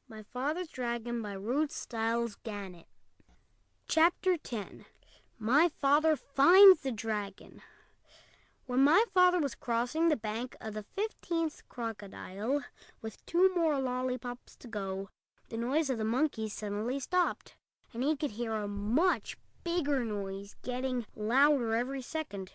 My Father's Dragon by Ruth Stiles Gannett. Chapter 10. My Father Finds the Dragon. When my father was crossing the bank of the 15th crocodile, with 2 more lollipops to go, the noise of the monkeys suddenly stopped, and he could hear a much bigger noise getting louder every second.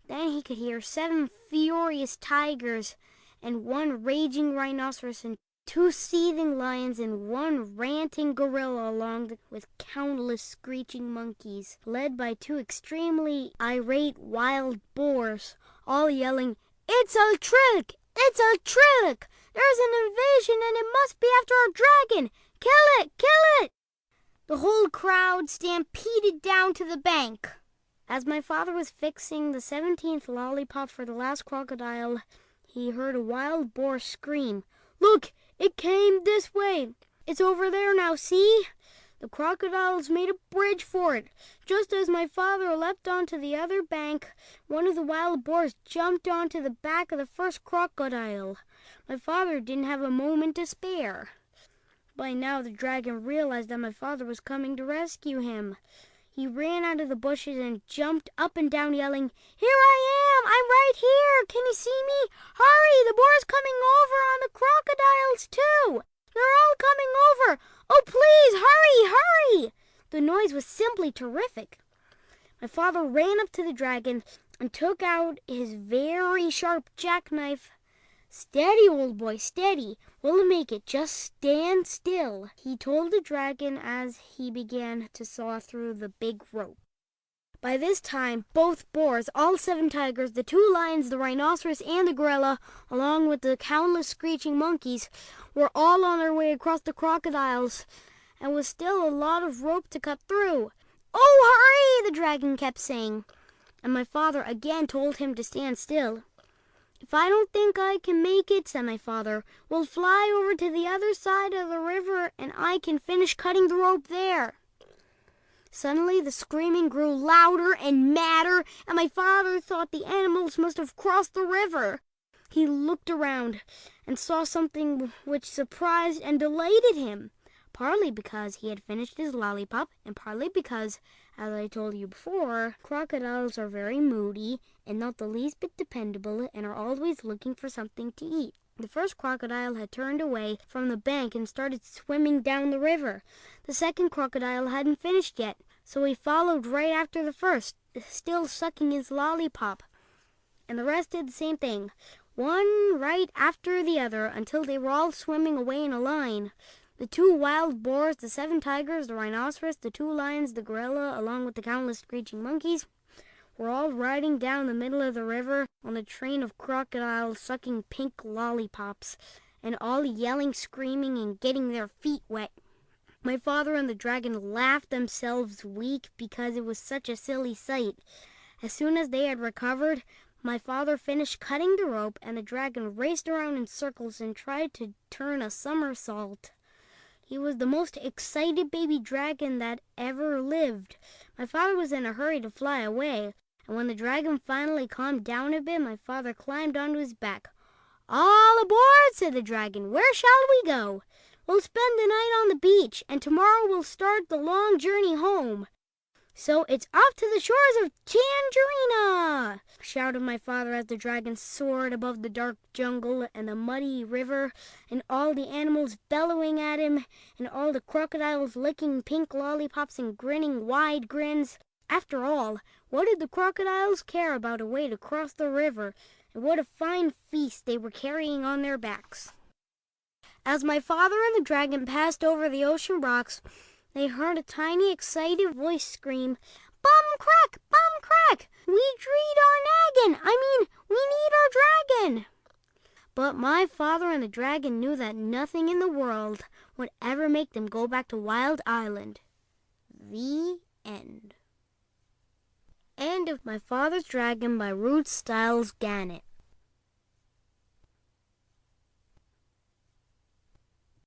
Then he could hear 7 furious tigers and 1 raging rhinoceros and 2 seething lions and 1 ranting gorilla along with countless screeching monkeys, led by 2 extremely irate wild boars, all yelling, "It's a trick! It's a trick! There's an invasion and it must be after our dragon! Kill it! Kill it!" The whole crowd stampeded down to the bank. As my father was fixing the 17th lollipop for the last crocodile, he heard a wild boar scream, "Look! It came this way. It's over there now, see? The crocodiles made a bridge for it." Just as my father leapt onto the other bank, one of the wild boars jumped onto the back of the first crocodile. My father didn't have a moment to spare. By now the dragon realized that my father was coming to rescue him. He ran out of the bushes and jumped up and down yelling, "Here I am! I'm right here! Can you see me? Hurry! The boar's coming over on the crocodiles too! They're all coming over! Oh, please, hurry! Hurry!" The noise was simply terrific. My father ran up to the dragon and took out his very sharp jackknife. "Steady, old boy, steady. We'll make it. Just stand still," he told the dragon as he began to saw through the big rope. By this time, both boars, all 7 tigers, the 2 lions, the rhinoceros, and the gorilla, along with the countless screeching monkeys, were all on their way across the crocodiles, and with still a lot of rope to cut through. "Oh, hurry!" the dragon kept saying, and my father again told him to stand still. "If I don't think I can make it," said my father, "we'll fly over to the other side of the river and I can finish cutting the rope there." Suddenly the screaming grew louder and madder, and my father thought the animals must have crossed the river. He looked around and saw something which surprised and delighted him, partly because he had finished his lollipop, and partly because, as I told you before, crocodiles are very moody and not the least bit dependable and are always looking for something to eat. The first crocodile had turned away from the bank and started swimming down the river. The second crocodile hadn't finished yet, so he followed right after the first, still sucking his lollipop. And the rest did the same thing, one right after the other, until they were all swimming away in a line. The 2 wild boars, the 7 tigers, the rhinoceros, the 2 lions, the gorilla, along with the countless screeching monkeys, were all riding down the middle of the river on a train of crocodiles sucking pink lollipops, and all yelling, screaming, and getting their feet wet. My father and the dragon laughed themselves weak because it was such a silly sight. As soon as they had recovered, my father finished cutting the rope, and the dragon raced around in circles and tried to turn a somersault. He was the most excited baby dragon that ever lived. My father was in a hurry to fly away, and when the dragon finally calmed down a bit, my father climbed onto his back. "All aboard," said the dragon. "Where shall we go?" "We'll spend the night on the beach, and tomorrow we'll start the long journey home. So it's off to the shores of Tangerina!" shouted my father as the dragon soared above the dark jungle and the muddy river, and all the animals bellowing at him, and all the crocodiles licking pink lollipops and grinning wide grins. After all, what did the crocodiles care about a way to cross the river, and what a fine feast they were carrying on their backs. As my father and the dragon passed over the ocean rocks, they heard a tiny, excited voice scream, "Bum crack! Bum crack! We dreed our naggin! We need our dragon!" But my father and the dragon knew that nothing in the world would ever make them go back to Wild Island. The end. End of My Father's Dragon by Ruth Stiles Gannett.